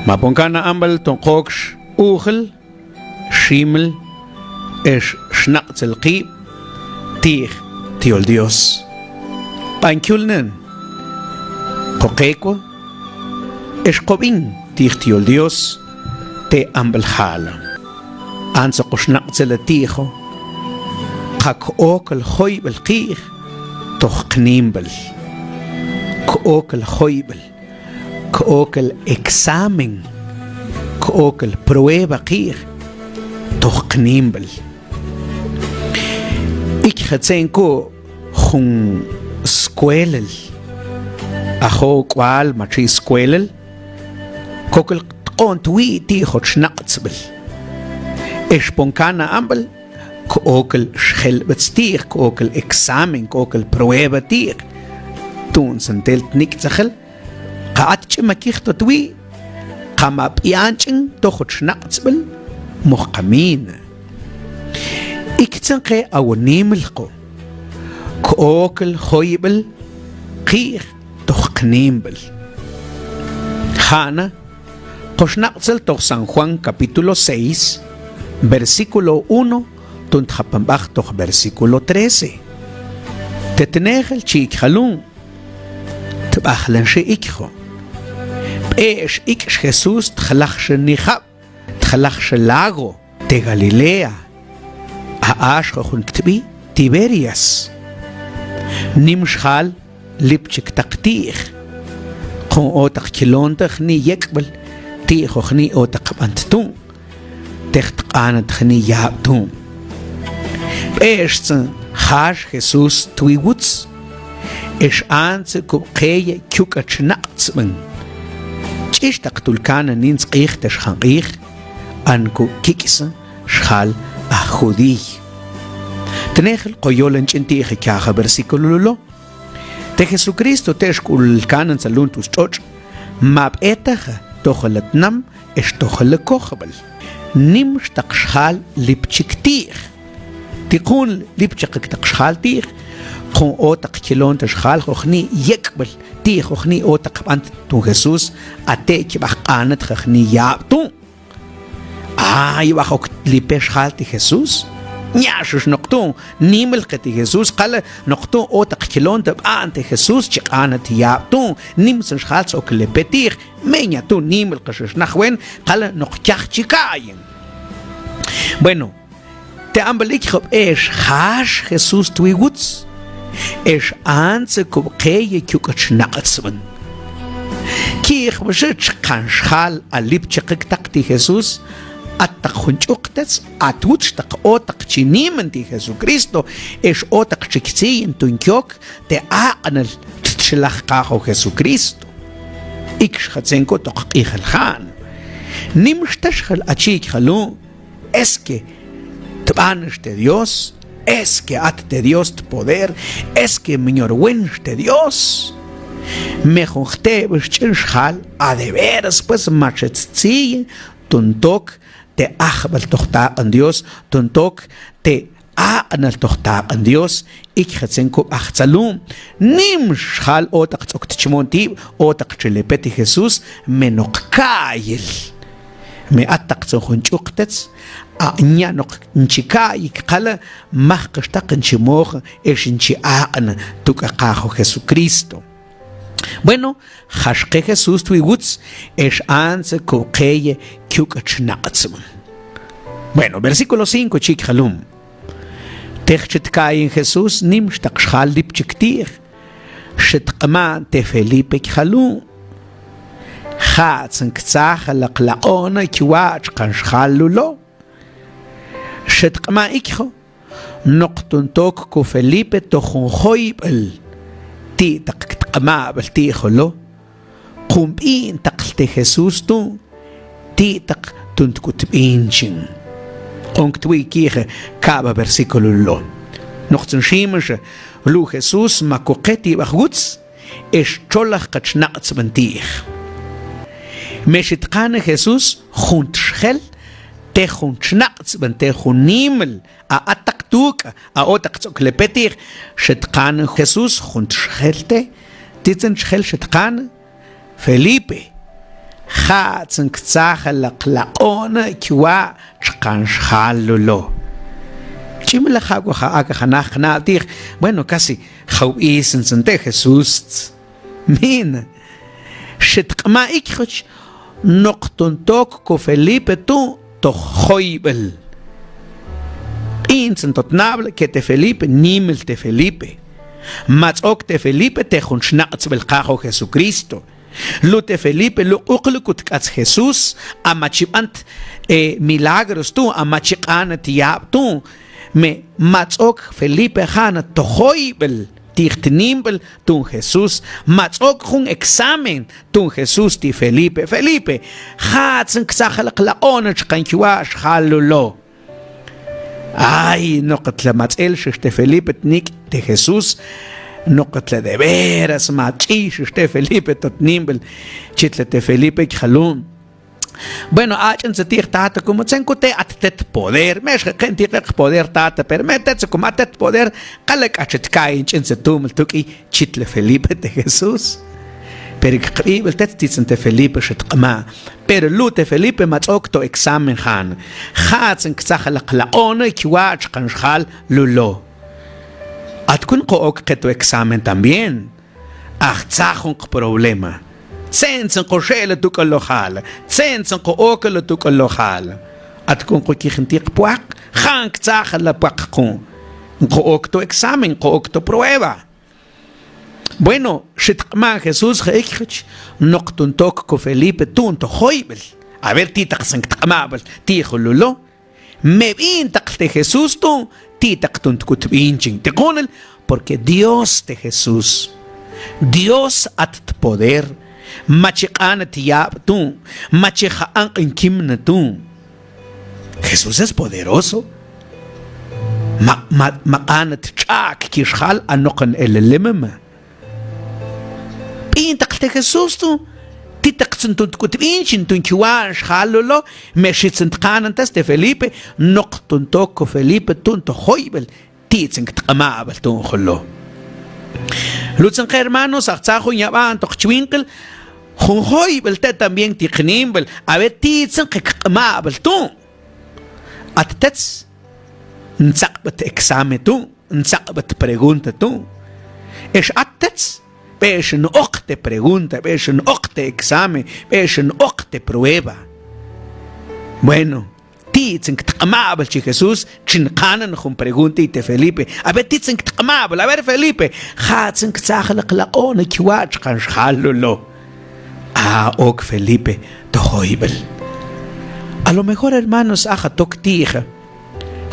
Maponcana ambal tonqox ugel, shimel, es schnaqzel qib, tig, tiol Dios. Pankulnen, qoqeqo, es qobin, tig tiol Dios, te ambal hala. Ansa qoshnaqzel tijo, qak okel hoybel qig, toch knimbel. Kokel hoybel. Kokel examen, kokel prueba qir, toch knimbel. Ik hetsenko jun squelel, ajo kwal machi squelel, kokel ontwi ti hot schnatzbel. Esponkana ambel, kokel schelbetstir, kokel examen, kokel prueba tir. Toen sentelt nik zachel. قعدت مكيخ تطوي قام بيانچن تخد شنقصبل محكمين اكتنقي او نيملقو كوكل خويبل قيخ تخقنيمبل خانا قشنقصل تخ San Juan capítulo 6 versículo 1 تنتخبنبخ تخ versículo 13 تتناخل شيك خلون تبأخلن شيكخو إيش إكش Jesús تخلخش النخاب تخلخش اللاغو تي غاليليا أعاشخو خون كتبي تيبيرياس نمشخال لبشك تقتيخ خون أوتق كيلونتخ ني يكبل تيخو خني أوتق بانتتون تختقانت خني يابتون بإيش تن خاش Jesús تويوتس إيش آنس كوبقية كيوكتش نقصمن إيش تقتل كان نينس قيخ تشخان قيخ أنكو كيكس شخال أخودي تناخل قيولن انتيخ كاخا برسيكولو لو te Jesucristo تشكول كان سلون تشوش ما بأتخ تخلت نم إش تخل كوخبل نمش تقشخال لبشكتيخ تكون لبشك تقشخال تيخ خون أوتق كيلون تشخال خخني يكبل تي خخني أوتق أنت تو Jesús أتيك بحقانت خخني يابتون يبقى لبش خالتي Jesús نياشوش نقطون نيملقتي Jesús قال نقطون أوتق كيلون تبقى أنت Jesús شقانت يابتون نيمسنش خالت أوك لبتيخ مين يتون نيملقشش نخوين قال نقتيخ شكاين bueno te ambalik خب إيش خاش Jesús تويغوتس إيش أنت كوبقية كيوكتش نقصمن كيخ بشتش قنشخال الليبتشقك تقتي Jesús أتقخنش أقتس أتوتش تقوتق تشينيمن تي Jesucristo إيش أوتق تشكسين تنكيوك تي أعنل تتشلخ قاقو Jesucristo إكش خدسنكو تققيخ الخان نمش تشخل أتشيك خلو اسكي تبانش de Dios es que ate Dios tu poder, es que miñorwenste Dios. Me jonte bschal a de veras pues machetzi tuntok te achbel tochta an Dios, tuntok te anal tochta an Dios, ik hetsenko achzalum. Nim schal otak tzoktichmonti, otak chelepeti Jesús menokkail. Me atak tzochunchuktetz أنيا نق نشكاي كلا ما كشتاق نشموخ إيش نشاءنا تكاقاخو Jesucristo. Bueno, خشقي Jesús تويغوتس إيش أنس كوقية كيوكتش نقصم. Bueno, versículo 5 chic خلوم. تخشتكاين Jesús نمش تقشخال ديب كتير. شتقمان تفليبك خلوم. خاتن كتاخ لقلاقونا كيواتش قنشخالو لو. شتقما إكخو نقطن توك كو فيليبي تخون خويبل تي تقما بلتي خلو قوم بين تقلتي Jesús تو تي تق تنتكو تبينشن قونك توي كيخ كابا برسيكولو لو نقطن شيمش لو Jesús ما كوقتي بخوتس إش تشولخ قتش نقص بنتيخ مشتقان Jesús خونت شخل تخون شنقص بن تخون نيمل أتقتوك أوتقتوك لبتير شتقان Jesús خون شخلته تيتن شخل شتقان فيليبي Hatzan Kzaha la Claona Kiwa Chkanshhalulo. Chimla Hagua Aganach dir, bueno, casi how is en Sante Jesús. Min Shitma Ikhoch Noctuntok ko Felipe tu to Hoibel. Insen tot nable que te Felipe nimel te Felipe. Matzok te Felipe te Hunschnatz belkajo Jesucristo. Lute Felipe lu uklukut kats Jesús amachibant milagros tu amachikan tiab tu me matzok Felipe hana tohoibel tichtnimbel tu Jesús matzok hun examen tu Jesús ti Felipe hatzen ksachal klaonach kankiwash halulo. Ay, no katla matzel shte Felipe tnik de Jesús no katla de veras machi shte Felipe totnimbel chitle te Felipe khalun. Bueno, achen se tir tata como tsenkote atet poder, mesh ken tir poder tata permetet como atet poder kalek achet kai chen se tumel tuki chitle Felipe de Jesús. Pero el texto de Felipe Shetqama, pero lute Felipe matzokto examen han, hatzen ksachal klaona kiwach kanshal lulo. Atkun kook keto examen también. Achtzachon problema. Tsensen koshele tu kolohal, tsensen kookele tu kolohal. Atkun kokichentik puak, han ksachal la puakon. Kookto examen, kookto prueba. Bueno, Shitma Jesús Heikich, Noctuntok ko Felipe tunto hoibel. A ver, titak sanktmabel, tijo lulo. Me vintak de Jesús tu, titak tuntkut vinchin. Te conel, porque Dios de Jesús, Dios at poder, machikan tiab tu, machikan kimna tu. Jesús es poderoso. Makanat chak kishal anokan el limema. Intak de Jesús tu titak tunt kutvinchin tun kiwash halolo meshitzent kanantas de Felipe noctuntok Felipe tunto hoibel titzeng tqamabel tun holo lutzen hermanos achzajo yaban tochwinkel hun hoibel te también tiknimbel a ver titzeng qamabel tun attets nzaqbat examen tu nzaqbat pregunta tu es attets Beshen okte pregunta, beshen okte examen, beshen okte prueba. Bueno, titzen k'tamabel chi Jesús, chinkanan jun pregunta y te Felipe. A ver, titzen k'tamabel, a ver Felipe. Hatzen k'tzachal klaona kiwach kanshhalolo. Ah, ok Felipe, tohoibel. A lo mejor hermanos, aja tok tija.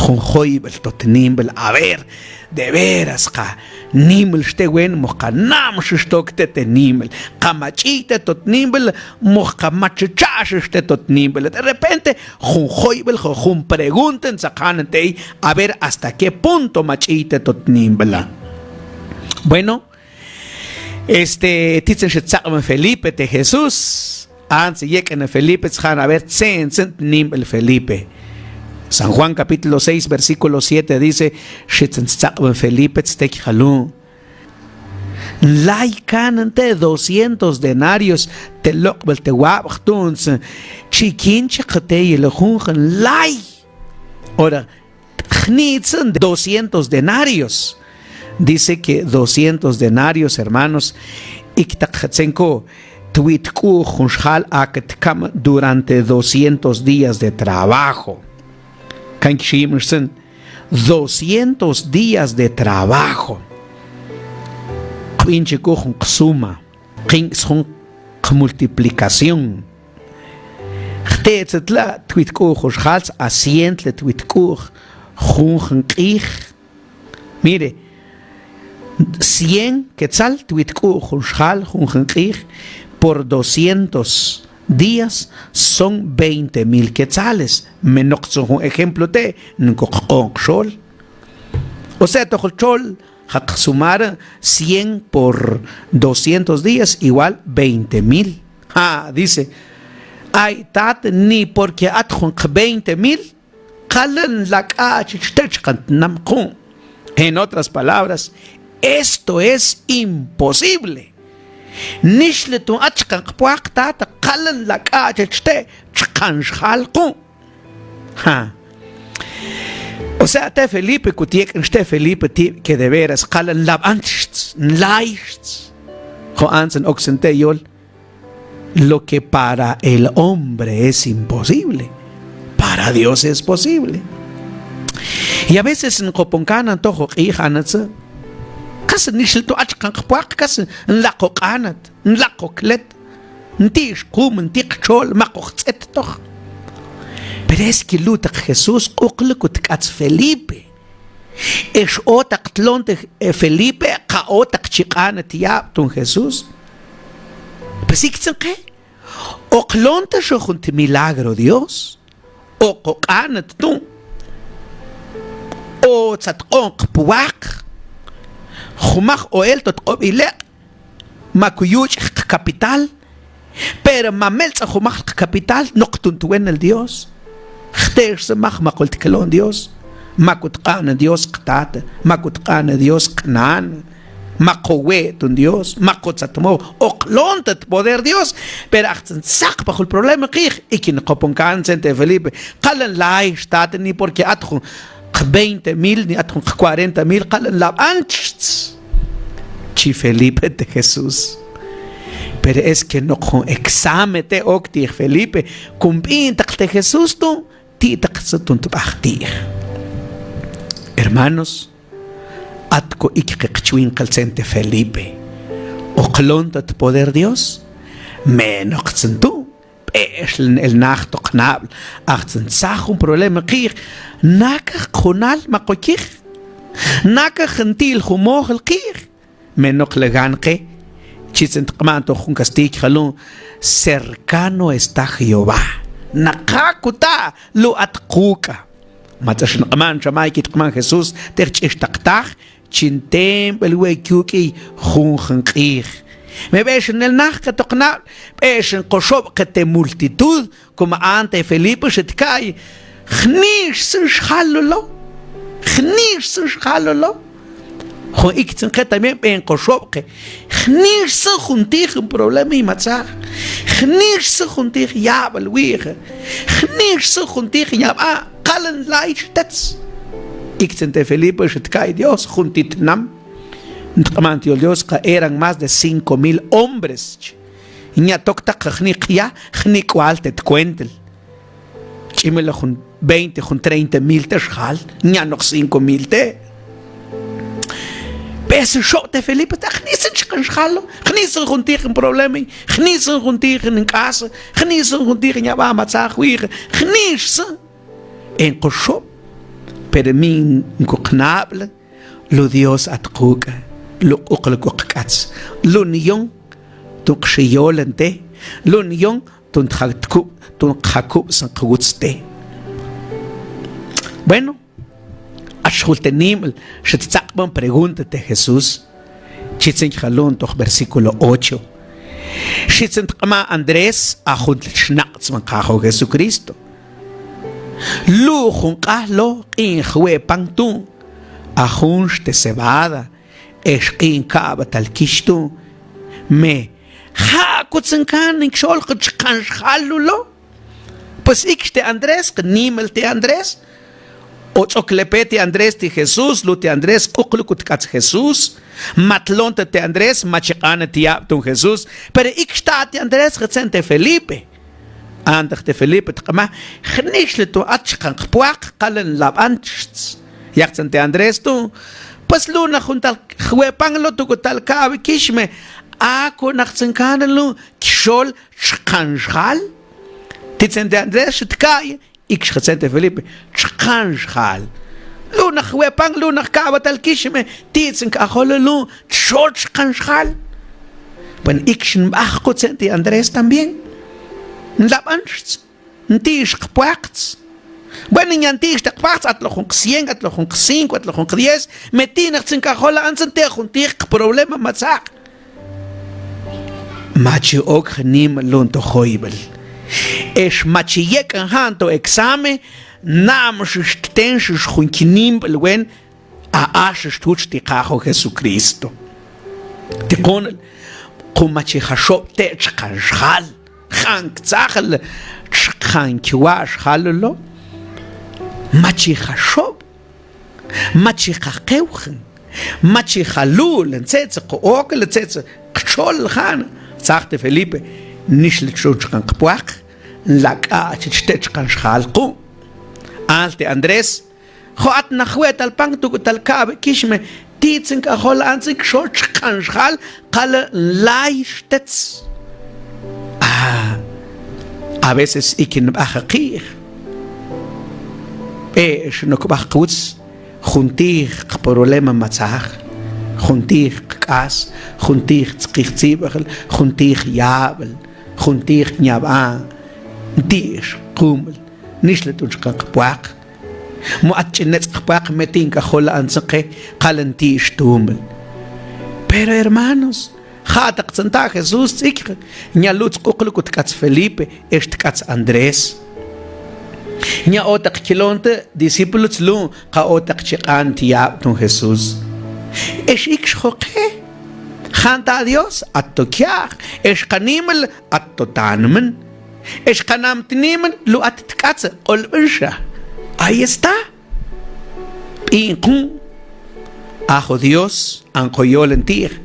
Jun hoibel totnimbel, a ver. De veras, ka nimel ste wen mocha nam shtok te nimel kamachite tot nimel mocha machachash ste tot nimel de repente jun hoibel jun pregunten sacanante a ver hasta qué punto machite tot nimel. Bueno, titzen shetzam Felipe de Jesús antes yeken Felipe tzhan a ver tsen nimel Felipe. San Juan capítulo 6 versículo 7 dice Felipe tztekhalu laikanante 200 denarios te lokbel te wabtuns chikinche khate le khun lai ahora khnitzen 200 denarios dice que 200 denarios hermanos iktakhatsenko tuitku khunshal akatkam durante 200 días de trabajo. 200 días de trabajo. Pinche cojo suma, son multiplicación. Tetla tweet cojo hals asientle tweet cojo mire 100 quetzal tweet cojo hal por 200 días son 20,000 quetzales. Menos un ejemplo de Nkokol. O sea, Tochol, sumar 100 por 200 días igual 20,000. Ah, dice, ay, tat ni porque atjon 20,000, calen la en otras palabras, esto es imposible. Nishle tu achkan puak tata kalan la kachete chkan shalku. Ha. O sea, te Felipe kutiek este Felipe que de veras kalan lab anchts, leicht. Jo ansen oxente yol. Lo que para el hombre es imposible, para Dios es posible. Y a veces en Koponkana tojo ihanatse casi ni shilto achkan puak casi la kokanat la koklet ntish kum ntik chol makochtet toch. Pero es que luta Jesús uklukut kats Felipe es otak tlonte Felipe ka otak chikanat ya tun Jesús. Pues ¿qué? O clonte yo junto milagro Dios o kokanat tú o tzatqon puak Jumach o el tot obilek makuyuch capital pero mamelza jumach capital noctuntuen el Dios chter se mach makoltkelon Dios makutqana Dios qtat makutqana Dios knan makowe tun Dios makotzatmo oklontet poder Dios pero achsen sak bajo el problema qig ikin qoponkan sente Felipe qalan lai stat ni porque atjo 20,000 ni atjo 40,000 qalan la anchts chi Felipe de Jesús. Pero es que no con examen te octi Felipe cumpin de Jesús tú ti taqsatun tubachti. Hermanos, atko ikqechwin qalsente Felipe o qlontat poder Dios menoqsen tú es el nachto knabl achtsen sach un problema qir naka khonal maqokir naka gentil khumogel qir menok leganqe chitsent qmanto khun kastik khalun cercano está Jehová naqakuta lo atquka matashn qman chamay kit qman Jesús terchishtaktaj chintem belwe kyuki khun khanqir me ves en el nach que toqna ves en qoshob que te multitud como ante Felipe se cae khnish shalolo jo ikten que también en qoshob que khnish juntig un problema y matzah khnish juntig ya belwige khnish juntig ya qalan laishtats ikten te Felipe se cae Dios juntit nam Dios eran más de 5,000 hombres. Iña tokta khniqya khniqwal te cuentel. Chimela con 20 con 30,000 te schal, iña noch 5,000 te. Pese shote Felipe ta khnisen chkan schalo, khnisen runtig een probleem, khnisen runtig in casa, khnisen runtig in ba matzach wir, khnisen en koshop. Per min koknable lo Dios atquka. Lo uqlukukats lo niyon tuk shiyolente lo niyon tun khakub san qutste. Bueno, ashultenim shtzaqban pregunta de Jesús chitzen khalon tok versículo 8 chitzen qama Andrés ajunt shnaqts man qajo Jesucristo lu khunqalo in khwe pangtu ajunch de cebada esqin kaba talkishtu me ha kutsenkan ikshol qchkan khalulo pues ikste Andrés qnimelte Andrés o tzoklepete Andrés ti Jesús lute Andrés uqlukutkat Jesús matlonte te Andrés machiqane ti aptun Jesús pero ikstate Andrés recente Felipe andchte Felipe tqama khnishle tu achqan qpuaq qalen labanchts yaqsente Andrés tu pues luna juntal juepan lo tu tal kabi kishme ako nachtsenkan lo kishol chkanjal titsente Andrés tkay ikshcente Felipe chkanjal luna juepan luna kabi tal kishme titsen kaholo chol chkanjal ben ikshn achko tsente Andrés también labanch ntish qpuaqts. Bueno, en antes te pasa at lo 100, at lo 5, at lo 10, metí nach sin cajola ansen te juntir problema matzak. Machi ook nim lonto hoibel. Es machi yek hanto exame nam shtensh khunkinim belwen a ash stutz ti cajo Jesucristo. Te con Kumachi hashop te chkanshal. Hank tzachel chkankiwa shalolo. Machi hashop. Machi hakeuchen. Machi halul. Zetze kookele zetze. Kchol han. Sagte Felipe. Nicht schon chkankpuach. Laka chkanshal. Alte Andrés. Joat nachwet al pang tu tal kab kishme. Titzen ka hol anzig schon chkanshal. Kale leichtets. A veces ikin bachakir. No kubachkuts. Juntir problema matzach. Juntir kas. Juntir tzkichzibachel. Juntir yabel. Juntir nyaba. Dish kumel. Nishlet unchkakpuak. Muatchinetz kpuak metin ka hol anzake. Kalantish tumel. Pero hermanos. Hatak Santa Jesús tzikre. Nya lutz kuklukut kats Felipe. Est kats Andrés. Nya otak kilonte discípulos lu. Ka otak chikan tiyab tun Jesús. Es iksh hoke. Chanta a Dios at tokiach. Es kanimel at totanmen. Es kanam tinimen lu at tkatze. Olbensha. Ahí está. Pinkun. Ajo Dios. Anko yolentir.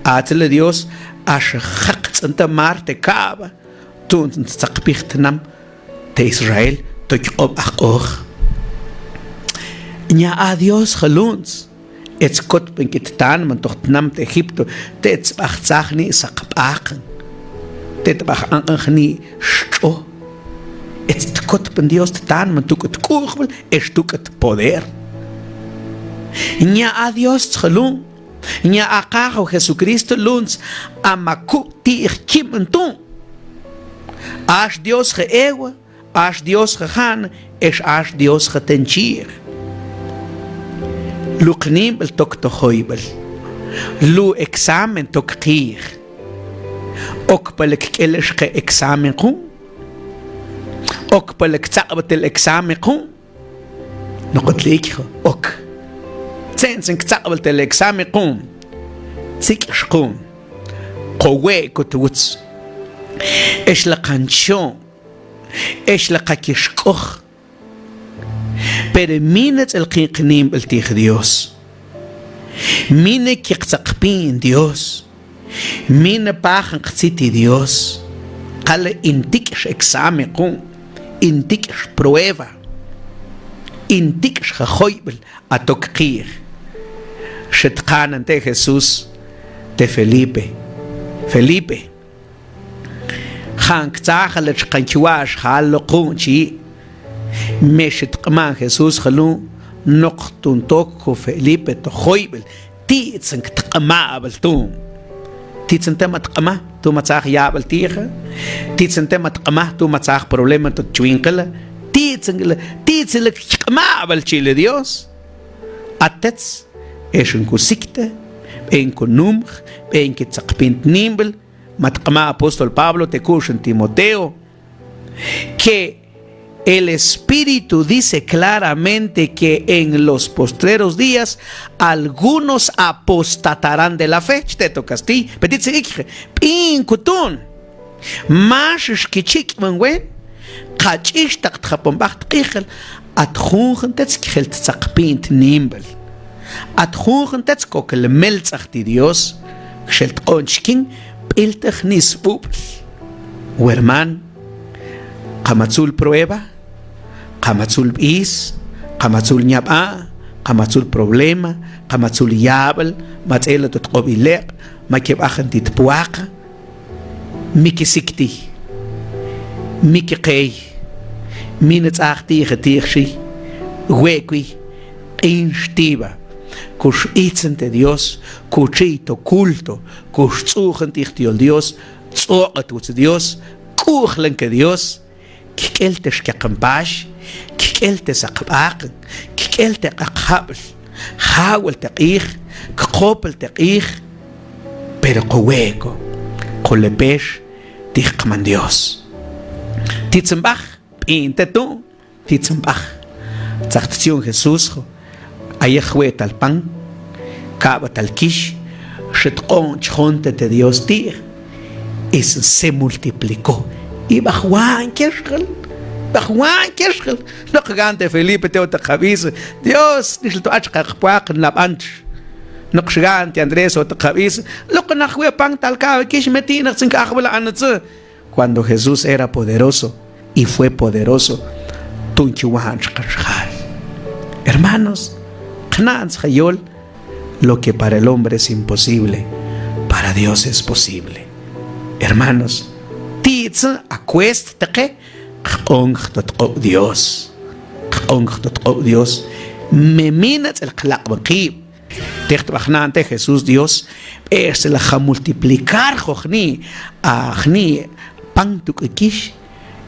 Atle Dios ashe hakt anta marte kaba tun tsakpichtnam te Israel to qob aqoch nya a Dios geluns ets kot benkit tan man doch nam te Egipto tets bachzachni sakpachen tet bach angni sto ets kot ben Dios tan man tukot kurvel es tukot poder nya a Dios gelun Nya akaho Jesucristo luns amakukti ikimentum. As Dios geewa, as Dios gegaan, es as Dios getenchir. Luknim el tok tohoibel. Lu examen tok kier. Ok pelek kelesh ge examen kum. Ok pelek tsabat el examen kum. Nokot leekho ok. Zensen ktsabel tel examen qum sik shqum qowe kutwts ايش لقنشون ايش لقكشقخ pero minet el qiqnim beltig Dios mine kiqtaqpin Dios mine pajan qtsiti Dios qale intik examen qum intik prueba intik khoybel atokqir Shetkan ante Jesús de Felipe. Felipe. Hank tzachal chkanchiwash halo kunchi. Meshet kman Jesús halu noktun toko Felipe to hoibel. Titzen tkmabel tum. Titzen temat kma tu matzach yabel tiga. Titzen temat kma tu matzach problema to chwinkele. Titzen tkmabel chile Dios. Atets es un cusikte, en conumg, en que tzakpint nimbel, matqama apóstol Pablo te en Timoteo, que el Espíritu dice claramente que en los postreros días algunos apostatarán de la fe. Te tocas ti, petit seguique, pin kutun, más que chic mangwen, kachish tak tchapombach tichel, atjungen tetskelt tzakpint nimbel. Atjungen tetskok el melzach di Dios, gshelt onchkin, piltech nisbubel. Herman, kamatzul prueba, kamatzul bis, kamatzul nyaba, kamatzul problema, kamatzul yabel, matzela tot qobilek, makibachan titpuaka, mikisikti, mikikei, minetsachti getirshi, wekwi, instiba. Kush itzente Dios, kuchito culto, kush tzuchentich Dios, tzuchatuts Dios, kuchlenke Dios, kikeltes kekampash, kikeltes akbaq, kikelte akhabl, hawel teqih, kqopel teqih, pero kuweko, kulepesh, tichman Dios. Titzembach, pintetu, titzembach, tzachtión Jesús, ayahwet al pan, kabat al kish, shetqon chonte de Dios tir, se multiplicó. Y Bajuan Kershel, no gigante Felipe Teota Javis, Dios, ni tu achakpuak en la panch. No gigante Andrés o Javis, lo que no fue pan tal cabe, que es metina sin cajabla anatze. Cuando Jesús era poderoso y fue poderoso, tunchuan shkarshal. Hermanos, lo que para el hombre es imposible, para Dios es posible. Hermanos, acuéstate, Dios, me minas el claqbaqib. Te Jesús Dios es el multiplicar jojni pan tukish.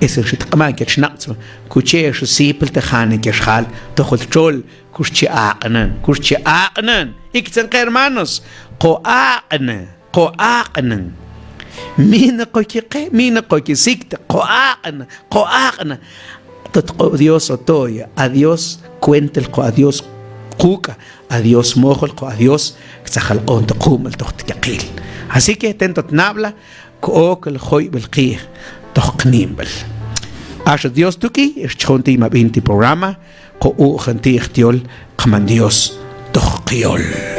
Es el shitqman que chnaqso kuche es sipel te khane que shal to khulchol kushi aqnan ikten hermanos qoaqnan mina qoki sikta qoaqna tot Dios otoya a Dios cuenta el a Dios kuka a Dios mojol a Dios xajal on tqum el toqtil así que tentot nabla kook el khoy belqih toqnimbel Asha Dios tuki es chonti ma 20 programa ko u gente ikhtiol qaman Dios toqiol